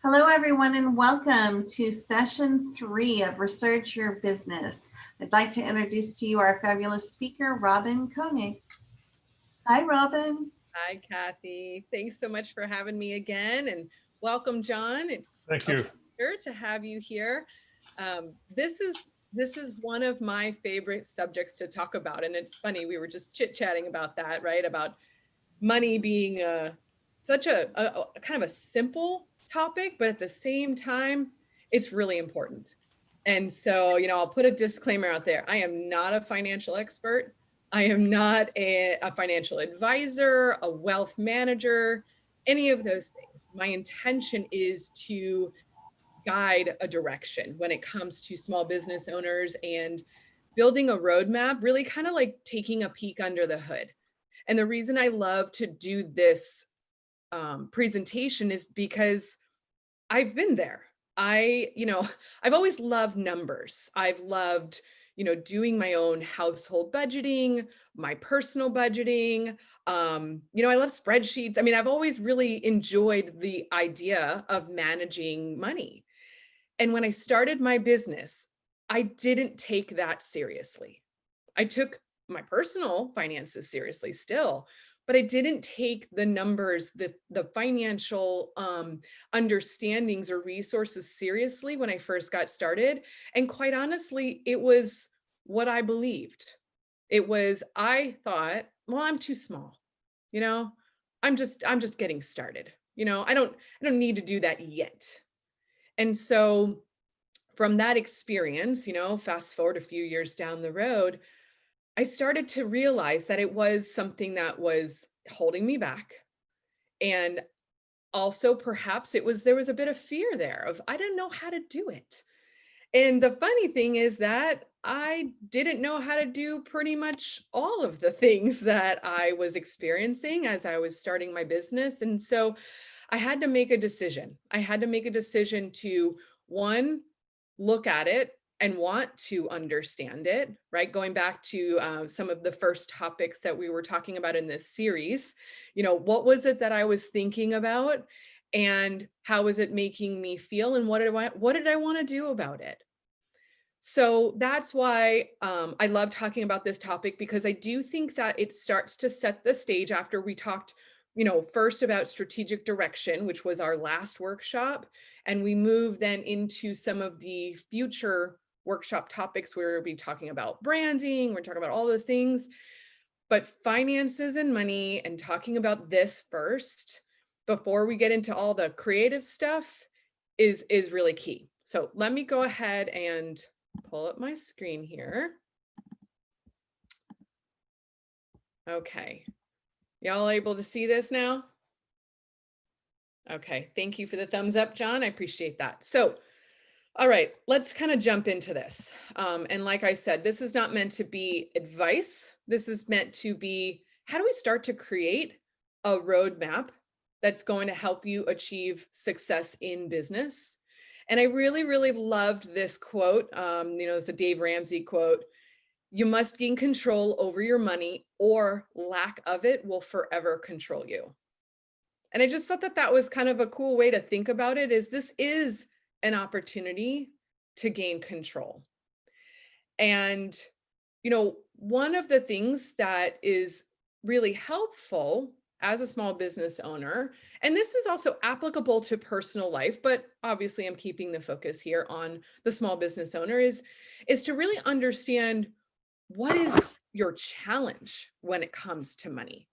Hello, everyone, and welcome to session 3 of Resurge Your Business. I'd like to introduce to you our fabulous speaker, Robin Koenig. Hi, Robin. Hi, Kathy. Thanks so much for having me again, and welcome, John. It's Thank a you. pleasure to have you here. This is one of my favorite subjects to talk about, and it's funny, we were just chit-chatting about that, right? About money being such a kind of a simple topic, but at the same time, it's really important. And so, I'll put a disclaimer out there. I am not a financial expert. I am not a financial advisor, a wealth manager, any of those things. My intention is to guide a direction when it comes to small business owners and building a roadmap, really kind of like taking a peek under the hood. And the reason I love to do this presentation is because I've been there. I've always loved numbers. I've loved, doing my own household budgeting, my personal budgeting. I love spreadsheets. I mean, I've always really enjoyed the idea of managing money. And when I started my business, I didn't take that seriously. I took my personal finances seriously still, but I didn't take the numbers, the financial understandings or resources seriously when I first got started. And quite honestly, it was what I believed. I thought, well, I'm too small, you know, I'm just getting started. I don't need to do that yet. And so from that experience, fast forward a few years down the road, I started to realize that it was something that was holding me back. And also perhaps there was a bit of fear there of I didn't know how to do it. And the funny thing is that I didn't know how to do pretty much all of the things that I was experiencing as I was starting my business. And so I had to make a decision. I had to make a decision to, one, look at it and want to understand it, right? Going back to some of the first topics that we were talking about in this series, what was it that I was thinking about and how was it making me feel and what did I want to do about it? So that's why I love talking about this topic, because I do think that it starts to set the stage after we talked, first about strategic direction, which was our last workshop. And we move then into some of the future workshop topics where we'll be talking about branding, we're talking about all those things. But finances and money and talking about this first before we get into all the creative stuff is really key. So let me go ahead and pull up my screen here. Okay. Y'all able to see this now? Okay. Thank you for the thumbs up, John. I appreciate that. So, all right, let's kind of jump into this. And like I said, this is not meant to be advice. This is meant to be, how do we start to create a roadmap that's going to help you achieve success in business? And I really, really loved this quote. It's a Dave Ramsey quote. You must gain control over your money, or lack of it will forever control you. And I just thought that that was kind of a cool way to think about it, is this is an opportunity to gain control. And, one of the things that is really helpful as a small business owner, and this is also applicable to personal life, but obviously I'm keeping the focus here on the small business owner, is to really understand what is your challenge when it comes to money.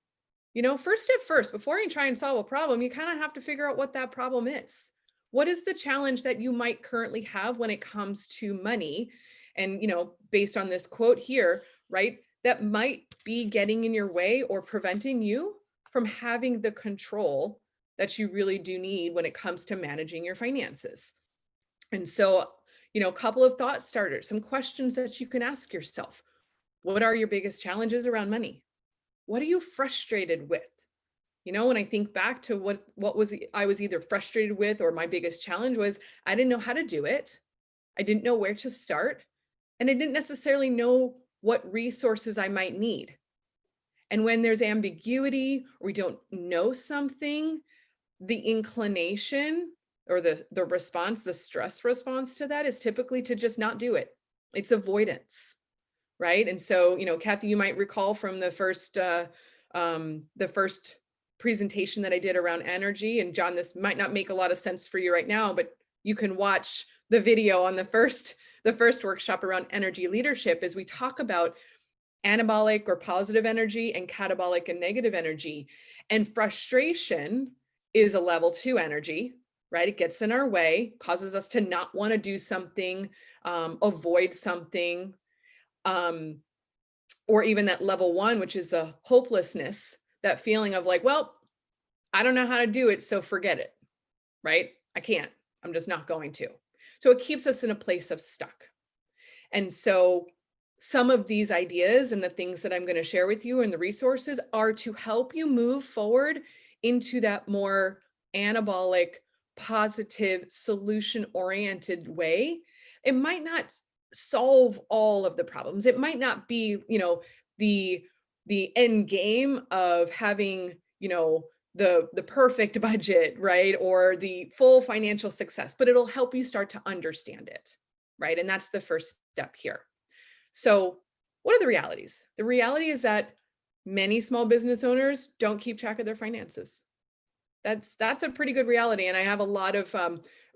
First, before you try and solve a problem, you kind of have to figure out what that problem is. What is the challenge that you might currently have when it comes to money? And, based on this quote here, right, that might be getting in your way or preventing you from having the control that you really do need when it comes to managing your finances. And so, a couple of thought starters, some questions that you can ask yourself. What are your biggest challenges around money? What are you frustrated with? When I think back to what I was either frustrated with, or my biggest challenge was I didn't know how to do it. I didn't know where to start. And I didn't necessarily know what resources I might need. And when there's ambiguity or we don't know something, the inclination or the response, the stress response to that is typically to just not do it. It's avoidance, right? And so, Kathy, you might recall from the first presentation that I did around energy. And John, this might not make a lot of sense for you right now, but you can watch the video on the first workshop around energy leadership as we talk about anabolic or positive energy and catabolic and negative energy. And frustration is a level 2 energy, right? It gets in our way, causes us to not want to do something, avoid something, or even that level 1, which is the hopelessness, that feeling of like, well, I don't know how to do it, so forget it, right? I can't, I'm just not going to. So it keeps us in a place of stuck. And so some of these ideas and the things that I'm going to share with you and the resources are to help you move forward into that more anabolic, positive, solution-oriented way. It might not solve all of the problems. It might not be, the end game of having, the perfect budget, right? Or the full financial success, but it'll help you start to understand it, right? And that's the first step here. So what are the realities? The reality is that many small business owners don't keep track of their finances. That's a pretty good reality. And I have a lot of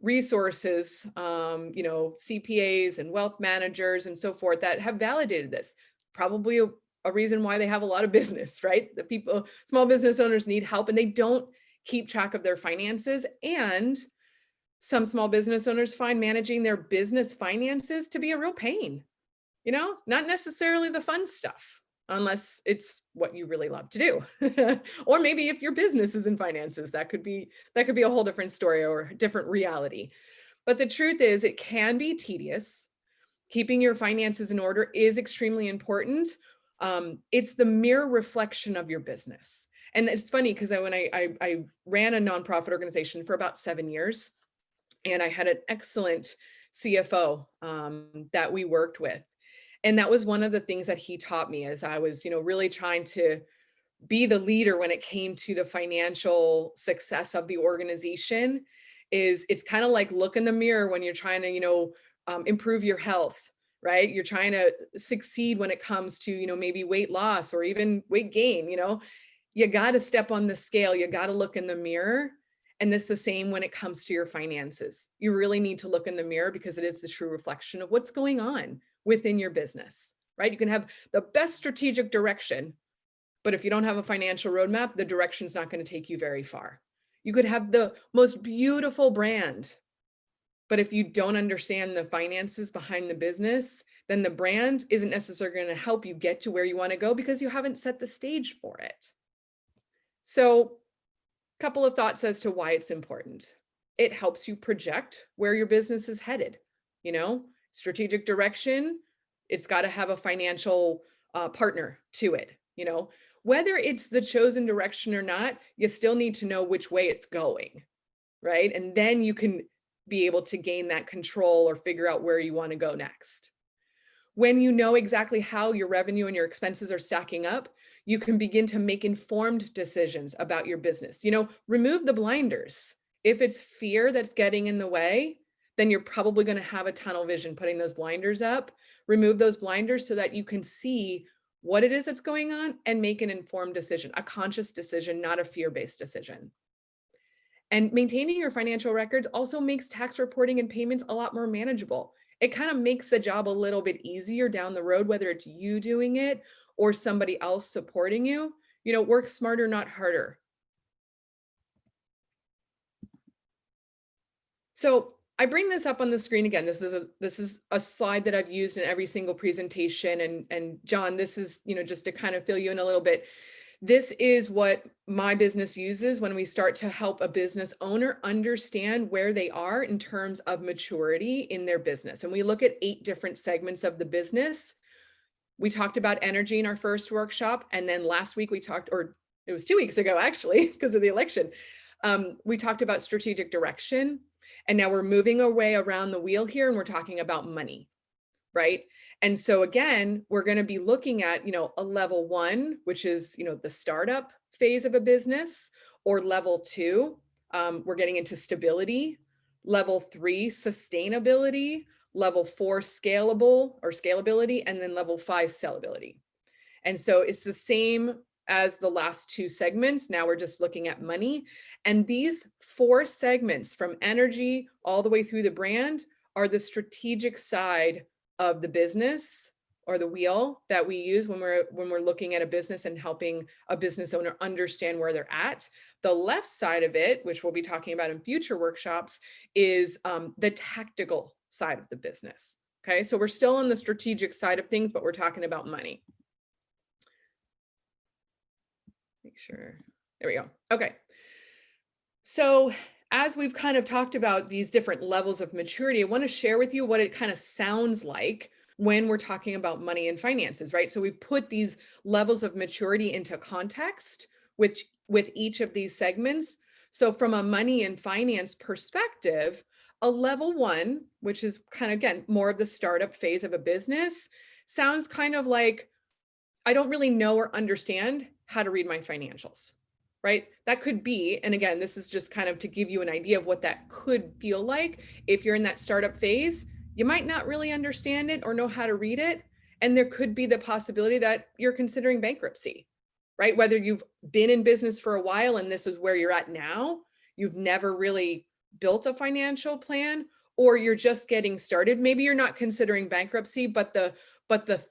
resources, CPAs and wealth managers and so forth that have validated this. Probably a reason why they have a lot of business, right? The people, small business owners need help and they don't keep track of their finances. And some small business owners find managing their business finances to be a real pain. Not necessarily the fun stuff, unless it's what you really love to do. Or maybe if your business is in finances, that could be a whole different story or a different reality. But the truth is, it can be tedious. Keeping your finances in order is extremely important. It's the mirror reflection of your business. And it's funny because when I ran a nonprofit organization for about 7 years, and I had an excellent CFO that we worked with. And that was one of the things that he taught me as I was, really trying to be the leader when it came to the financial success of the organization. It's kind of like look in the mirror when you're trying to, improve your health, right? You're trying to succeed when it comes to, maybe weight loss or even weight gain. You got to step on the scale. You got to look in the mirror. And this is the same when it comes to your finances. You really need to look in the mirror because it is the true reflection of what's going on within your business, right? You can have the best strategic direction, but if you don't have a financial roadmap, the direction's not going to take you very far. You could have the most beautiful brand, but if you don't understand the finances behind the business, then the brand isn't necessarily going to help you get to where you want to go because you haven't set the stage for it. So, a couple of thoughts as to why it's important. It helps you project where your business is headed. Strategic direction, it's got to have a financial partner to it. Whether it's the chosen direction or not, you still need to know which way it's going, right? And then you can be able to gain that control or figure out where you want to go next. When you know exactly how your revenue and your expenses are stacking up, you can begin to make informed decisions about your business. Remove the blinders. If it's fear that's getting in the way, then you're probably going to have a tunnel vision putting those blinders up. Remove those blinders so that you can see what it is that's going on and make an informed decision, a conscious decision, not a fear-based decision. And maintaining your financial records also makes tax reporting and payments a lot more manageable. It kind of makes the job a little bit easier down the road, whether it's you doing it or somebody else supporting you. Work smarter, not harder. So I bring this up on the screen again. This is a slide that I've used in every single presentation. And John, this is, just to kind of fill you in a little bit. This is what my business uses when we start to help a business owner understand where they are in terms of maturity in their business. And we look at 8 different segments of the business. We talked about energy in our first workshop. And then last week or it was 2 weeks ago, actually, because of the election. We talked about strategic direction. And now we're moving our way around the wheel here and we're talking about money, right? And so again, we're going to be looking at, a level 1, which is, the startup phase of a business, or level 2. We're getting into stability, level 3, sustainability, level 4, scalability, and then level 5, sellability. And so it's the same as the last 2 segments. Now we're just looking at money. And these 4 segments, from energy all the way through the brand, are the strategic side of the business, or the wheel, that we use when we're looking at a business and helping a business owner understand where they're at. The left side of it, which we'll be talking about in future workshops, is the tactical side of the business. Okay, so we're still on the strategic side of things, but we're talking about money. Make sure, there we go. Okay, so as we've kind of talked about these different levels of maturity, I want to share with you what it kind of sounds like when we're talking about money and finances, right? So we put these levels of maturity into context with each of these segments. So from a money and finance perspective, a level 1, which is kind of, again, more of the startup phase of a business, sounds kind of like, I don't really know or understand how to read my financials, right? That could be, and again, this is just kind of to give you an idea of what that could feel like. If you're in that startup phase, you might not really understand it or know how to read it. And there could be the possibility that you're considering bankruptcy, right? Whether you've been in business for a while and this is where you're at now, you've never really built a financial plan, or you're just getting started. Maybe you're not considering bankruptcy, but the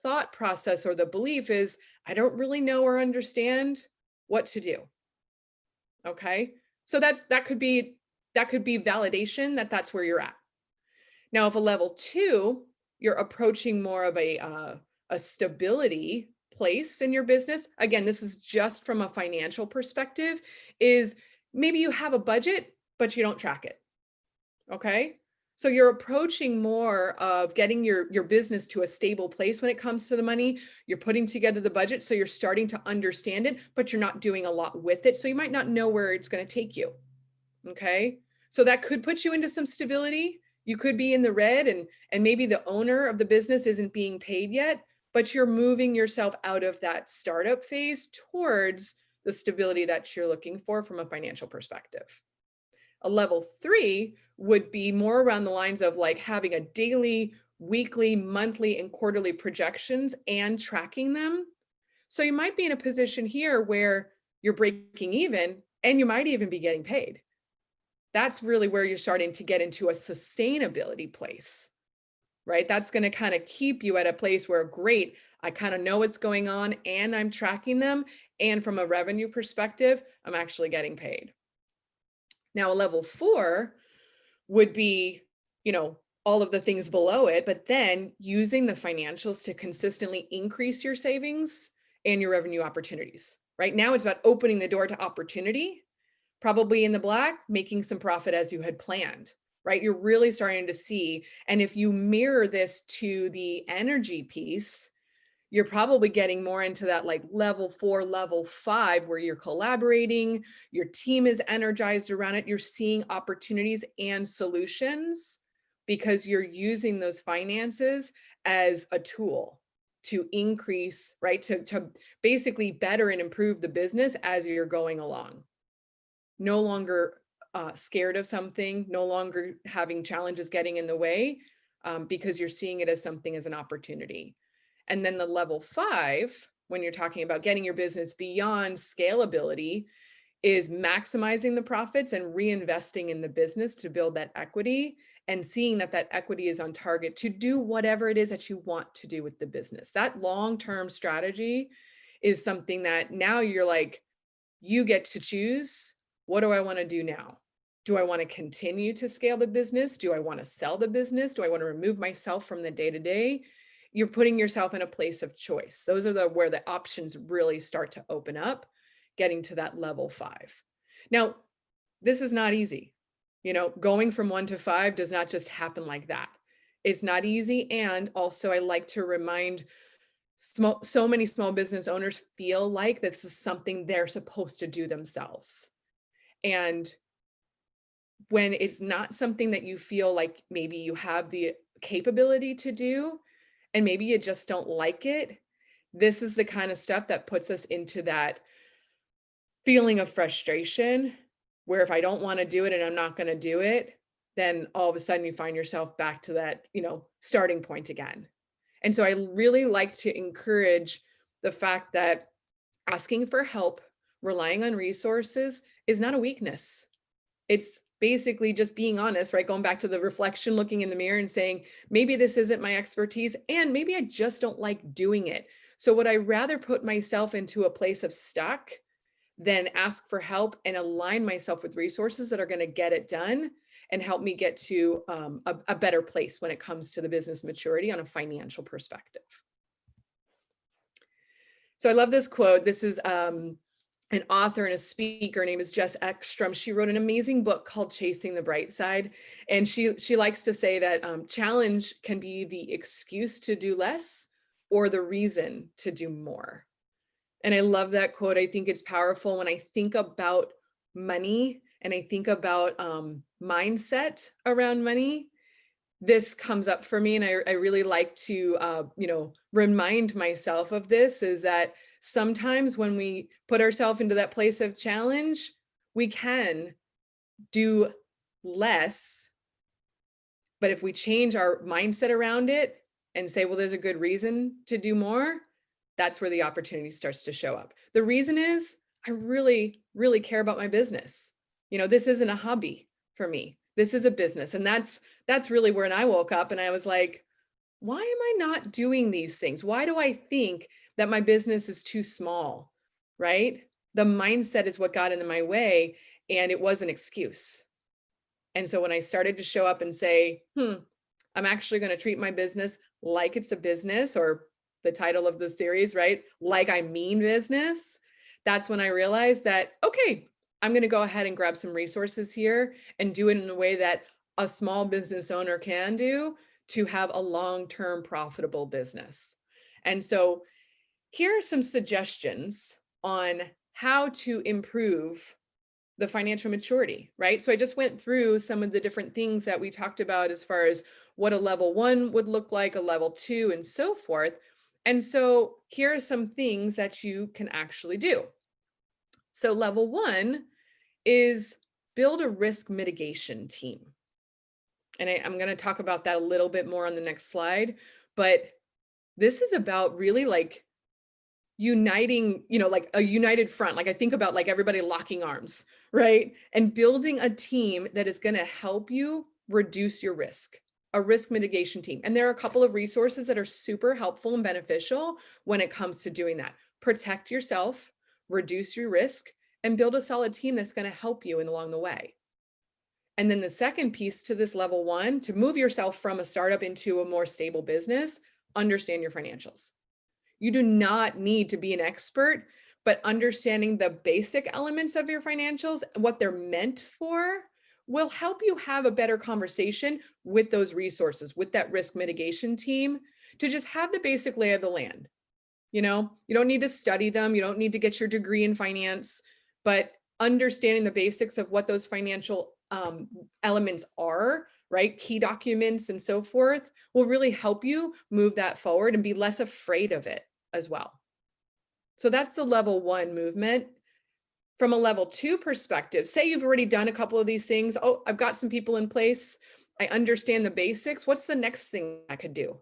thought process or the belief is, I don't really know or understand what to do. Okay, so that could be validation that that's where you're at. Now, if a level 2, you're approaching more of a stability place in your business. Again, this is just from a financial perspective, is maybe you have a budget, but you don't track it. Okay, so you're approaching more of getting your business to a stable place when it comes to the money. You're putting together the budget, so you're starting to understand it, but you're not doing a lot with it. So you might not know where it's going to take you. Okay, so that could put you into some stability. You could be in the red, and maybe the owner of the business isn't being paid yet, but you're moving yourself out of that startup phase towards the stability that you're looking for from a financial perspective. A level 3 would be more around the lines of like having a daily, weekly, monthly, and quarterly projections and tracking them. So you might be in a position here where you're breaking even and you might even be getting paid. That's really where you're starting to get into a sustainability place, right? That's going to kind of keep you at a place where, great, I kind of know what's going on and I'm tracking them. And from a revenue perspective, I'm actually getting paid. Now, a level 4 would be, all of the things below it, but then using the financials to consistently increase your savings and your revenue opportunities. Right now, it's about opening the door to opportunity, probably in the black, making some profit as you had planned, right? You're really starting to see, and if you mirror this to the energy piece, you're probably getting more into that like level 4, level 5, where you're collaborating, your team is energized around it, you're seeing opportunities and solutions because you're using those finances as a tool to increase, right? To basically better and improve the business as you're going along. No longer scared of something, no longer having challenges getting in the way, because you're seeing it as something, as an opportunity. And then the level 5, when you're talking about getting your business beyond scalability, is maximizing the profits and reinvesting in the business to build that equity, and seeing that that equity is on target to do whatever it is that you want to do with the business. That long-term strategy is something that now you're like, you get to choose, what do I want to do now? Do I want to continue to scale the business? Do I want to sell the business? Do I want to remove myself from the day-to-day? You're putting yourself in a place of choice. Those are where the options really start to open up, getting to that level 5. Now, this is not easy. Going from 1 to 5 does not just happen like that. It's not easy. And also, I like to remind so many small business owners feel like this is something they're supposed to do themselves. And when it's not something that you feel like maybe you have the capability to do, and maybe you just don't like it, this is the kind of stuff that puts us into that feeling of frustration, where if I don't want to do it and I'm not going to do it, then all of a sudden you find yourself back to that, starting point again. And so I really like to encourage the fact that asking for help, relying on resources is not a weakness. It's basically just being honest, right? Going back to the reflection, looking in the mirror and saying, maybe this isn't my expertise, and maybe I just don't like doing it. So would I rather put myself into a place of stuck than ask for help and align myself with resources that are going to get it done and help me get to a better place when it comes to the business maturity on a financial perspective? So I love this quote. This is an author and a speaker. Her name is Jess Ekstrom. She wrote an amazing book called Chasing the Bright Side. And she likes to say that challenge can be the excuse to do less or the reason to do more. And I love that quote. I think it's powerful when I think about money and I think about mindset around money. This comes up for me, and I really like to, remind myself of this, is that sometimes when we put ourselves into that place of challenge, we can do less. But if we change our mindset around it and say, well, there's a good reason to do more, that's where the opportunity starts to show up. The reason is I really, really care about my business. This isn't a hobby for me. This is a business. And that's really when I woke up and I was like, why am I not doing these things? Why do I think that my business is too small, right? The mindset is what got in my way, and it was an excuse. And so when I started to show up and say, I'm actually going to treat my business like it's a business, or the title of the series, right? Like I mean business. That's when I realized that, okay, I'm going to go ahead and grab some resources here and do it in a way that a small business owner can do to have a long-term profitable business. And so here are some suggestions on how to improve the financial maturity, right? So I just went through some of the different things that we talked about as far as what a level 1 would look like, a level 2, and so forth. And so here are some things that you can actually do. So level 1 is build a risk mitigation team. And I'm going to talk about that a little bit more on the next slide, but this is about really like uniting, like a united front. Like I think about like everybody locking arms, right? And building a team that is going to help you reduce your risk, a risk mitigation team. And there are a couple of resources that are super helpful and beneficial when it comes to doing that. Protect yourself, reduce your risk, and build a solid team that's going to help you along the way. And then the second piece to this level 1, to move yourself from a startup into a more stable business, understand your financials. You do not need to be an expert, but understanding the basic elements of your financials, what they're meant for, will help you have a better conversation with those resources, with that risk mitigation team, to just have the basic lay of the land. You don't need to study them. You don't need to get your degree in finance, but understanding the basics of what those financial elements are, right? Key documents and so forth, will really help you move that forward and be less afraid of it as well. So that's the level 1 movement. From a level 2 perspective, say you've already done a couple of these things. Oh, I've got some people in place. I understand the basics. What's the next thing I could do?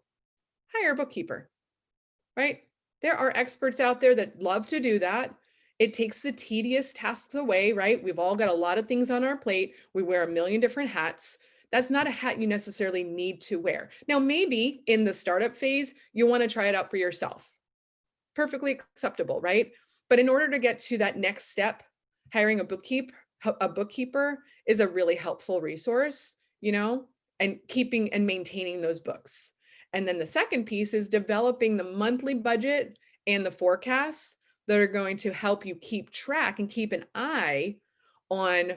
Hire a bookkeeper, right? There are experts out there that love to do that. It takes the tedious tasks away, right? We've all got a lot of things on our plate. We wear a million different hats. That's not a hat you necessarily need to wear. Now, maybe in the startup phase, you want to try it out for yourself. Perfectly acceptable, right? But in order to get to that next step, hiring a bookkeeper is a really helpful resource, and keeping and maintaining those books. And then the second piece is developing the monthly budget and the forecasts that are going to help you keep track and keep an eye on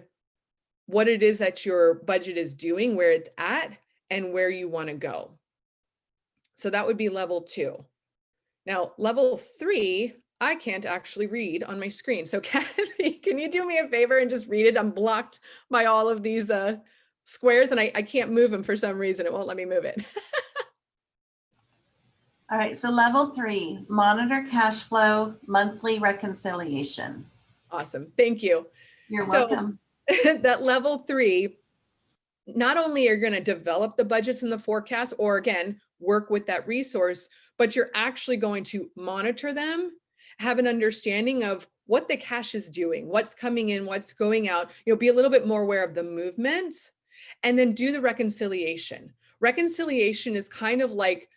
what it is that your budget is doing, where it's at, and where you want to go. So that would be level 2. Now, level 3, I can't actually read on my screen. So Kathy, can you do me a favor and just read it? I'm blocked by all of these squares, and I can't move them for some reason. It won't let me move it. All right, so level 3, monitor cash flow, monthly reconciliation. Awesome, thank you. You're welcome. That level 3, not only are you going to develop the budgets and the forecasts, or again, work with that resource, but you're actually going to monitor them, have an understanding of what the cash is doing, what's coming in, what's going out, be a little bit more aware of the movement, and then do the reconciliation. Reconciliation is kind of like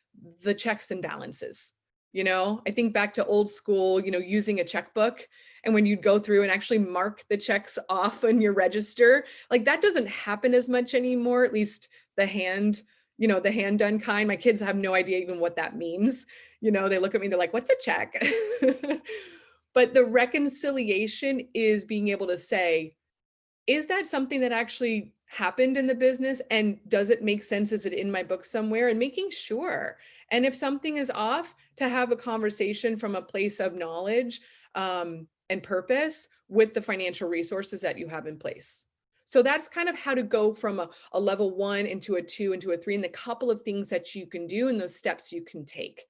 the checks and balances. I think back to old school, using a checkbook, and when you'd go through and actually mark the checks off on your register, like that doesn't happen as much anymore, at least the hand done kind. My kids have no idea even what that means. They look at me, they're like, what's a check? But the reconciliation is being able to say, is that something that actually happened in the business? And does it make sense? Is it in my book somewhere? And making sure. And if something is off, to have a conversation from a place of knowledge and purpose with the financial resources that you have in place. So that's kind of how to go from a level 1 into a 2 into a 3, and the couple of things that you can do and those steps you can take.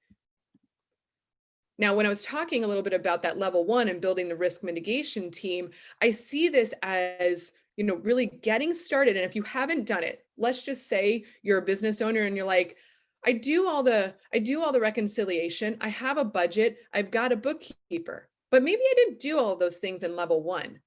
Now, when I was talking a little bit about that level 1 and building the risk mitigation team, I see this as, really getting started. And if you haven't done it, let's just say you're a business owner and you're like, I do all the reconciliation. I have a budget. I've got a bookkeeper, but maybe I didn't do all of those things in level 1.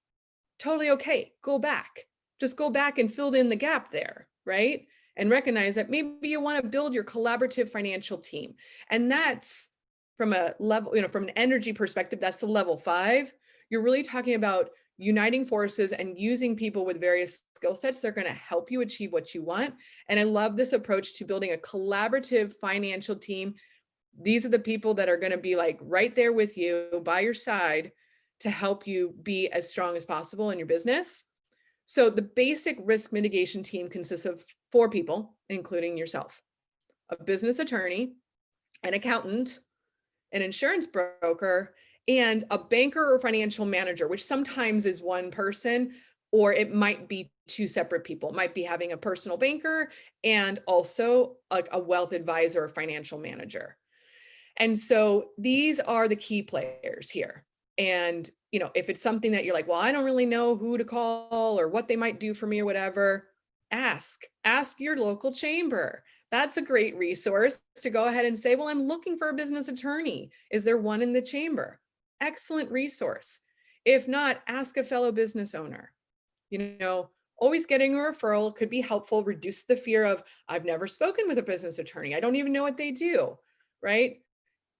Totally okay. Go back. Just go back and fill in the gap there, right? And recognize that maybe you want to build your collaborative financial team. And that's from a level, from an energy perspective, that's the level 5. You're really talking about uniting forces and using people with various skill sets that are going to help you achieve what you want. And I love this approach to building a collaborative financial team. These are the people that are going to be like right there with you by your side to help you be as strong as possible in your business. So the basic risk mitigation team consists of 4 people, including yourself: a business attorney, an accountant, an insurance broker, and a banker or financial manager, which sometimes is one person, or it might be 2 separate people. It might be having a personal banker and also a wealth advisor or financial manager. And so these are the key players here. And, if it's something that you're like, well, I don't really know who to call or what they might do for me or whatever, ask your local chamber. That's a great resource to go ahead and say, well, I'm looking for a business attorney. Is there one in the chamber? Excellent resource. If not, ask a fellow business owner. Always getting a referral could be helpful. Reduce the fear of, I've never spoken with a business attorney. I don't even know what they do, right?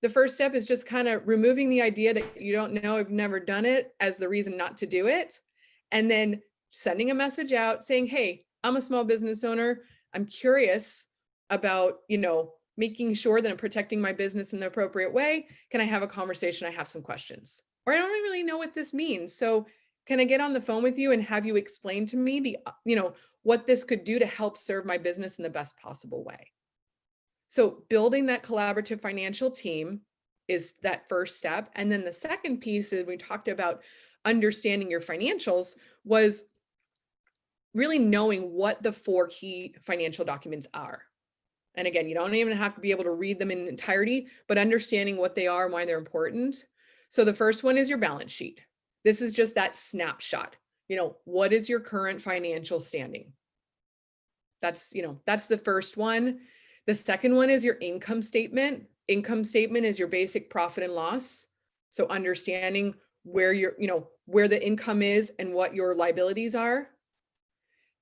The first step is just kind of removing the idea that you don't know, I've never done it, as the reason not to do it. And then sending a message out saying, hey, I'm a small business owner. I'm curious about, making sure that I'm protecting my business in the appropriate way. Can I have a conversation? I have some questions. Or I don't really know what this means. So can I get on the phone with you and have you explain to me what this could do to help serve my business in the best possible way? So building that collaborative financial team is that first step. And then the second piece is, we talked about understanding your financials, was really knowing what the 4 key financial documents are. And again, you don't even have to be able to read them in entirety, but understanding what they are and why they're important. So the first one is your balance sheet. This is just that snapshot. What is your current financial standing? That's the first one. The second one is your income statement. Income statement is your basic profit and loss. So understanding where where the income is and what your liabilities are.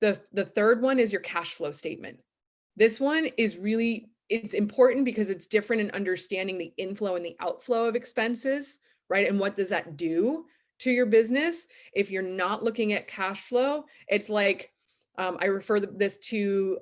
The third one is your cash flow statement. This one is it's important because it's different in understanding the inflow and the outflow of expenses, right? And what does that do to your business? If you're not looking at cash flow, it's like, I refer this to,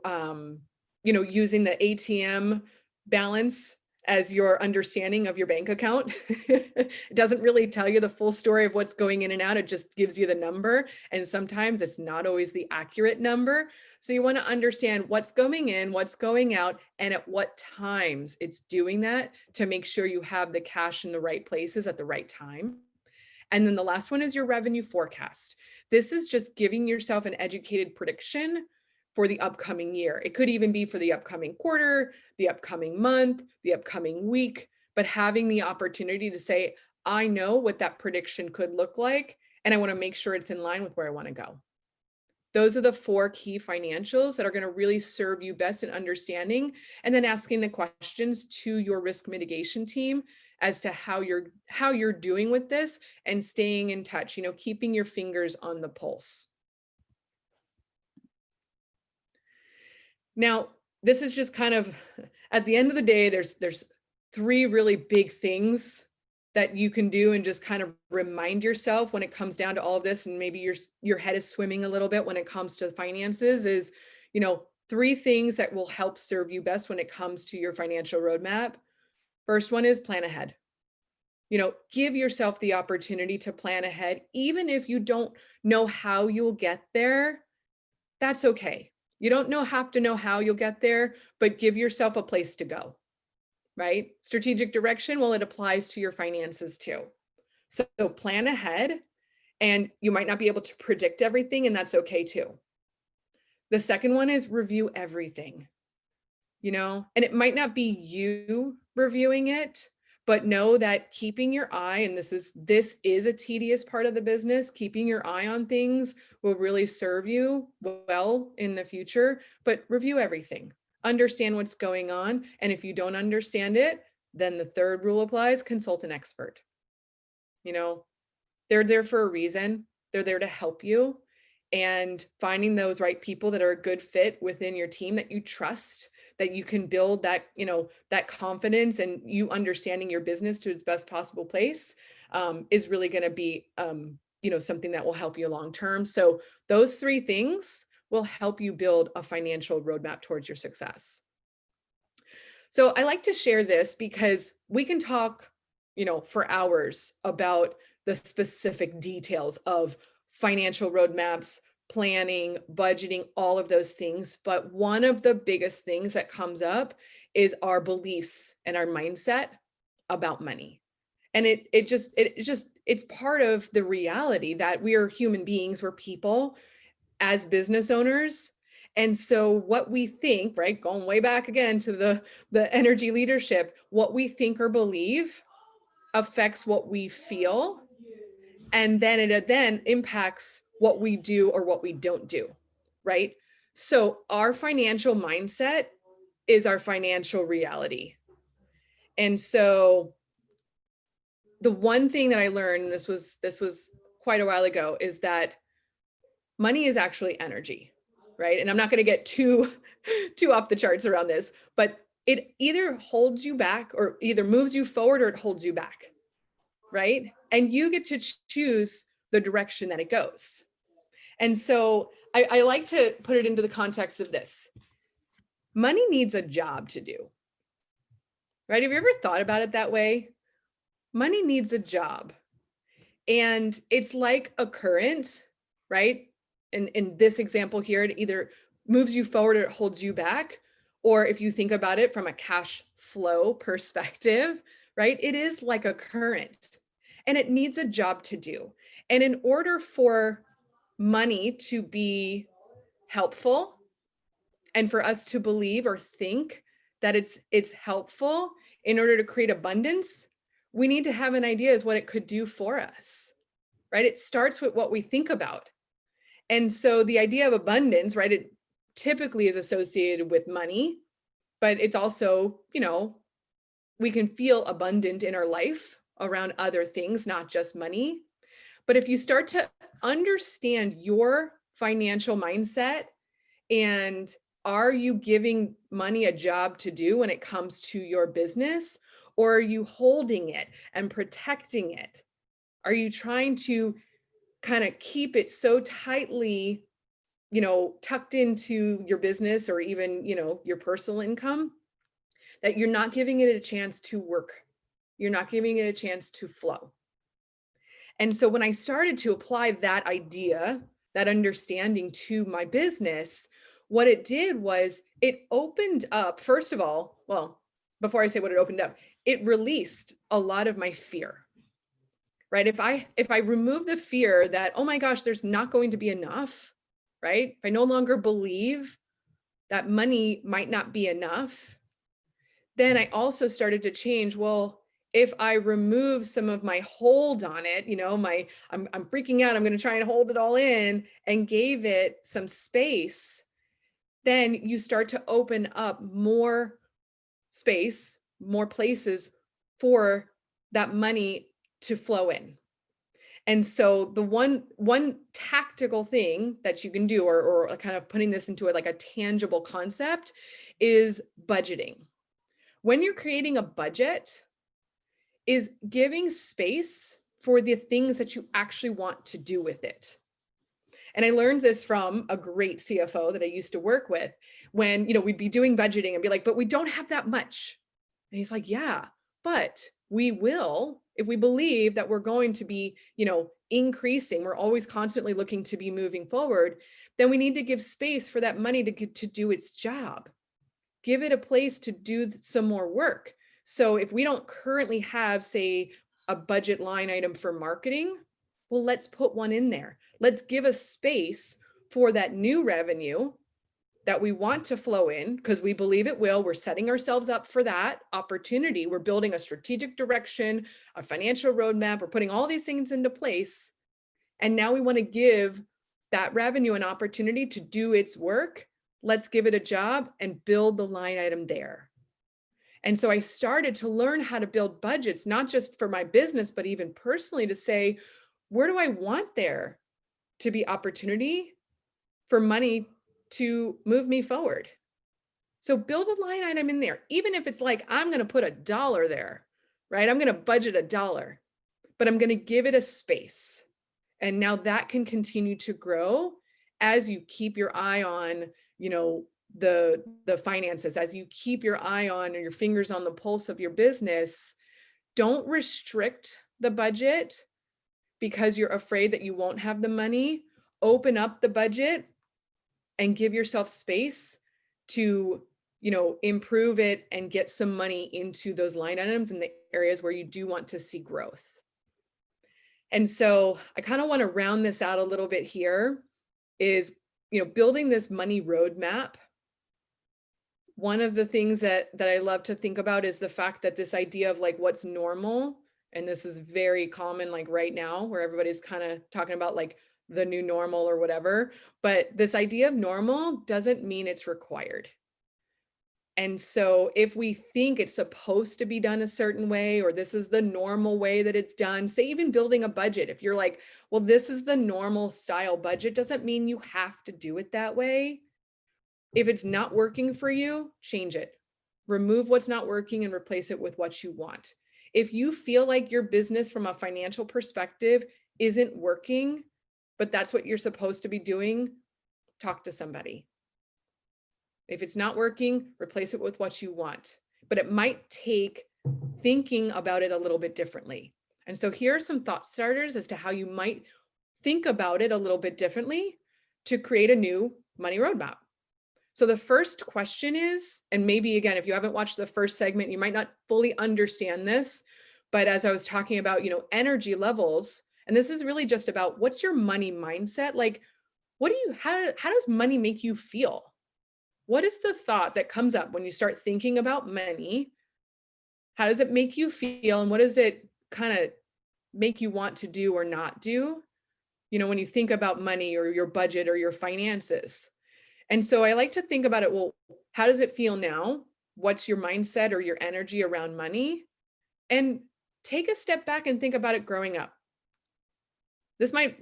using the ATM balance as your understanding of your bank account. It doesn't really tell you the full story of what's going in and out. It just gives you the number. And sometimes it's not always the accurate number. So you want to understand what's going in, what's going out, and at what times it's doing that, to make sure you have the cash in the right places at the right time. And then the last one is your revenue forecast. This is just giving yourself an educated prediction for the upcoming year. It could even be for the upcoming quarter, the upcoming month, the upcoming week, but having the opportunity to say, I know what that prediction could look like, and I want to make sure it's in line with where I want to go. Those are the 4 key financials that are going to really serve you best in understanding, and then asking the questions to your risk mitigation team as to how you're doing with this, and staying in touch, keeping your fingers on the pulse. Now, this is just kind of, at the end of the day, there's 3 really big things that you can do and just kind of remind yourself when it comes down to all of this, and maybe your head is swimming a little bit when it comes to finances, is 3 things that will help serve you best when it comes to your financial roadmap. First one is plan ahead. Give yourself the opportunity to plan ahead. Even if you don't know how you'll get there, that's okay. You don't have to know how you'll get there, but give yourself a place to go, right? Strategic direction, well, it applies to your finances too. So plan ahead, and you might not be able to predict everything, and that's okay too. The second one is review everything, and it might not be you reviewing it, but know that keeping your eye, and this is a tedious part of the business, keeping your eye on things will really serve you well in the future. But review everything, understand what's going on. And if you don't understand it, then the third rule applies: consult an expert. They're there for a reason. They're there to help you. And finding those right people that are a good fit within your team that you trust, that you can build that, that confidence, and you understanding your business to its best possible place, is really going to be, something that will help you long term. So those 3 things will help you build a financial roadmap towards your success. So I like to share this because we can talk, for hours about the specific details of financial roadmaps, planning, budgeting, all of those things. But one of the biggest things that comes up is our beliefs and our mindset about money. And it's part of the reality that we are human beings, we're people as business owners. And so what we think, right, going way back again to the energy leadership, what we think or believe affects what we feel. And then it then impacts what we do or what we don't do, right? So our financial mindset is our financial reality. And so the one thing that I learned, and this was quite a while ago, is that money is actually energy, right? And I'm not going to get too off the charts around this, but it either holds you back, or either moves you forward, or it holds you back, right? And you get to choose the direction that it goes. And so I like to put it into the context of this. Money needs a job to do, right? Have you ever thought about it that way? Money needs a job. And it's like a current, right? In this example here, it either moves you forward or it holds you back. Or if you think about it from a cash flow perspective, right? It is like a current, and it needs a job to do. And in order for money to be helpful, and for us to believe or think that it's helpful in order to create abundance, we need to have an idea as what it could do for us, right? It starts with what we think about. And so the idea of abundance, right, it typically is associated with money, but it's also, we can feel abundant in our life around other things, not just money. But if you start to understand your financial mindset, and are you giving money a job to do when it comes to your business, or are you holding it and protecting it? Are you trying to kind of keep it so tightly, tucked into your business, or even, your personal income, that you're not giving it a chance to work? You're not giving it a chance to flow. And so when I started to apply that idea, that understanding to my business, what it did was it opened up, first of all, well, before I say what it opened up, it released a lot of my fear, right? If I remove the fear that, oh my gosh, there's not going to be enough, right? If I no longer believe that money might not be enough, then I also started to change, well, if I remove some of my hold on it, I'm freaking out, I'm going to try and hold it all in, and gave it some space, then you start to open up more space, more places for that money to flow in. And so the one tactical thing that you can do, or kind of putting this into like a tangible concept, is budgeting. When you're creating a budget, is giving space for the things that you actually want to do with it. And I learned this from a great CFO that I used to work with, when, we'd be doing budgeting and be like, but we don't have that much. And he's like, yeah, but we will, if we believe that we're going to be, increasing, we're always constantly looking to be moving forward, then we need to give space for that money to do its job. Give it a place to do some more work. So if we don't currently have, say, a budget line item for marketing, well, let's put one in there. Let's give a space for that new revenue that we want to flow in, because we believe it will. We're setting ourselves up for that opportunity. We're building a strategic direction, a financial roadmap. We're putting all these things into place. And now we want to give that revenue an opportunity to do its work. Let's give it a job and build the line item there. And so I started to learn how to build budgets, not just for my business, but even personally, to say, where do I want there to be opportunity for money to move me forward? So build a line item in there, even if it's like, I'm going to put $1 there, right? I'm going to budget $1, but I'm going to give it a space. And now that can continue to grow as you keep your eye on, the finances, as you keep your eye on, or your fingers on the pulse of your business. Don't restrict the budget because you're afraid that you won't have the money. Open up the budget and give yourself space to, improve it and get some money into those line items in the areas where you do want to see growth. And so I kind of want to round this out a little bit here, is, building this money roadmap. One of the things that I love to think about is the fact that this idea of like what's normal, and this is very common like right now, where everybody's kind of talking about like the new normal or whatever, but this idea of normal doesn't mean it's required. And so if we think it's supposed to be done a certain way, or this is the normal way that it's done, say even building a budget, if you're like, well, this is the normal style budget, doesn't mean you have to do it that way. If it's not working for you, change it. Remove what's not working and replace it with what you want. If you feel like your business from a financial perspective isn't working, but that's what you're supposed to be doing, talk to somebody. If it's not working, replace it with what you want. But it might take thinking about it a little bit differently. And so here are some thought starters as to how you might think about it a little bit differently to create a new money roadmap. So the first question is, and maybe again, if you haven't watched the first segment, you might not fully understand this, but as I was talking about, energy levels, and this is really just about what's your money mindset? Like, how does money make you feel? What is the thought that comes up when you start thinking about money? How does it make you feel? And what does it kind of make you want to do or not do? When you think about money or your budget or your finances. And so I like to think about it, well, how does it feel now? What's your mindset or your energy around money? And take a step back and think about it growing up. This might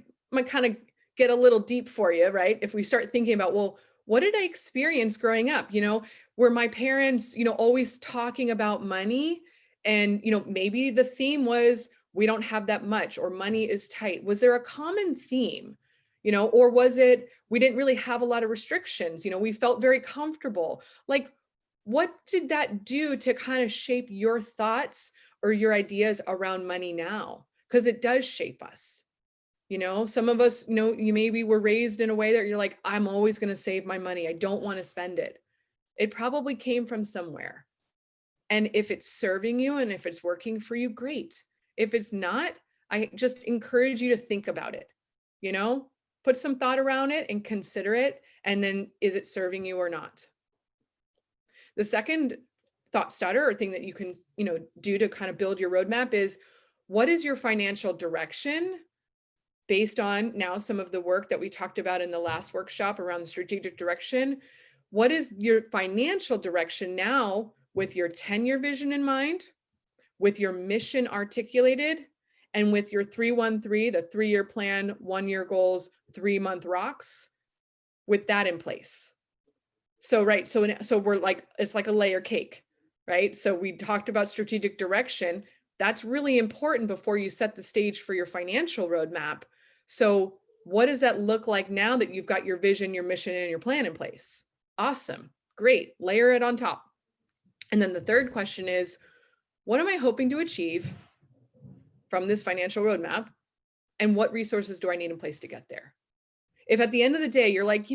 kind of get a little deep for you, right? If we start thinking about, well, what did I experience growing up? Were my parents, always talking about money? And, maybe the theme was, we don't have that much, or money is tight. Was there a common theme? Or was it, we didn't really have a lot of restrictions, we felt very comfortable. Like, what did that do to kind of shape your thoughts or your ideas around money now? Because it does shape us. Some of us, you maybe were raised in a way that you're like, I'm always going to save my money. I don't want to spend it. It probably came from somewhere. And if it's serving you and if it's working for you, great. If it's not, I just encourage you to think about it, put some thought around it and consider it. And then, is it serving you or not? The second thought starter or thing that you can, do to kind of build your roadmap is, what is your financial direction based on now some of the work that we talked about in the last workshop around the strategic direction? What is your financial direction now with your 10-year vision in mind, with your mission articulated, and with your 3-1-3, the 3-year plan, 1-year goals, 3-month rocks, with that in place? So, right. So we're like, it's like a layer cake, right? So we talked about strategic direction. That's really important before you set the stage for your financial roadmap. So what does that look like now that you've got your vision, your mission, and your plan in place? Awesome. Great. Layer it on top. And then the third question is, what am I hoping to achieve from this financial roadmap? And what resources do I need in place to get there? If at the end of the day, you're like,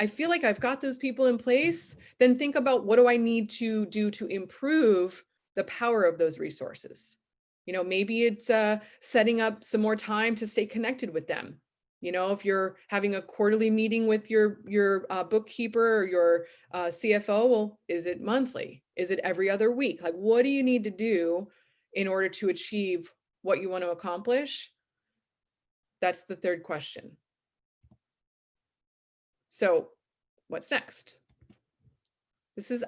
I feel like I've got those people in place, then think about, what do I need to do to improve the power of those resources? Maybe it's setting up some more time to stay connected with them. If you're having a quarterly meeting with your bookkeeper or your CFO, well, is it monthly? Is it every other week? Like, what do you need to do in order to achieve what you want to accomplish? That's the third question. So what's next?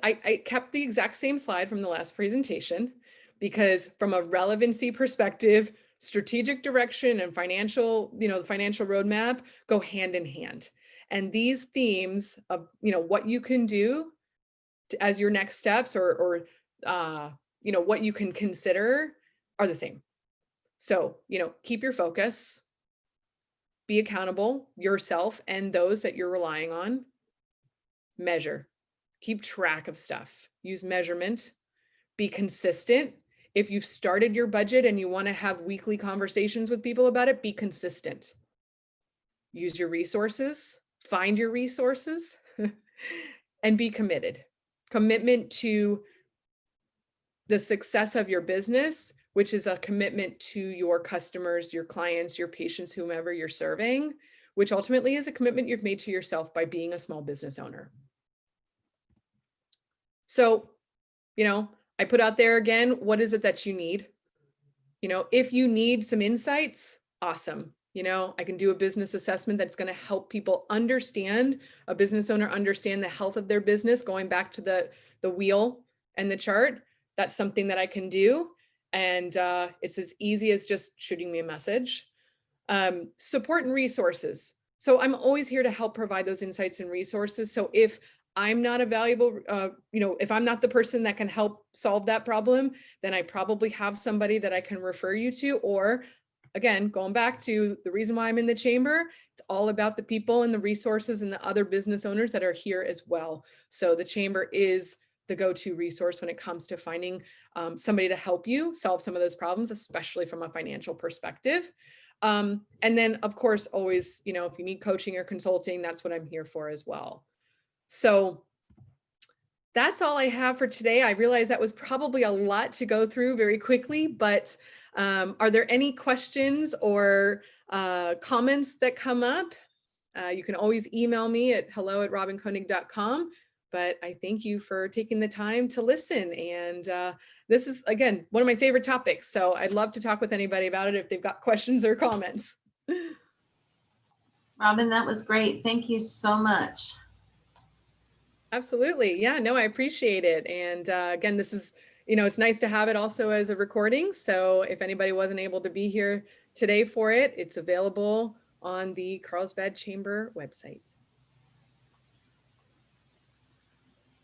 I kept the exact same slide from the last presentation, because from a relevancy perspective, strategic direction and financial, the financial roadmap go hand in hand. And these themes of, what you can do as your next steps or what you can consider are the same. So, keep your focus, be accountable yourself and those that you're relying on, measure, keep track of stuff, use measurement, be consistent. If you've started your budget and you want to have weekly conversations with people about it, be consistent. Use your resources, find your resources, and be committed. Commitment to the success of your business, which is a commitment to your customers, your clients, your patients, whomever you're serving, which ultimately is a commitment you've made to yourself by being a small business owner. So, I put out there again, what is it that you need? If you need some insights, awesome. I can do a business assessment that's going to help people understand, a business owner understand the health of their business, going back to the wheel and the chart. That's something that I can do. And it's as easy as just shooting me a message. Support and resources. So I'm always here to help provide those insights and resources. So if I'm not a valuable, if I'm not the person that can help solve that problem, then I probably have somebody that I can refer you to. Or again, going back to the reason why I'm in the chamber, it's all about the people and the resources and the other business owners that are here as well. So the chamber is the go-to resource when it comes to finding somebody to help you solve some of those problems, especially from a financial perspective. And then of course, always, if you need coaching or consulting, that's what I'm here for as well. So that's all I have for today. I realize that was probably a lot to go through very quickly, but are there any questions or comments that come up? You can always email me at hello@robinkoenig.com. But I thank you for taking the time to listen. And this is, again, one of my favorite topics. So I'd love to talk with anybody about it if they've got questions or comments. Robin, that was great. Thank you so much. Absolutely. Yeah, no, I appreciate it. And again, this is, it's nice to have it also as a recording. So if anybody wasn't able to be here today for it, it's available on the Carlsbad Chamber website.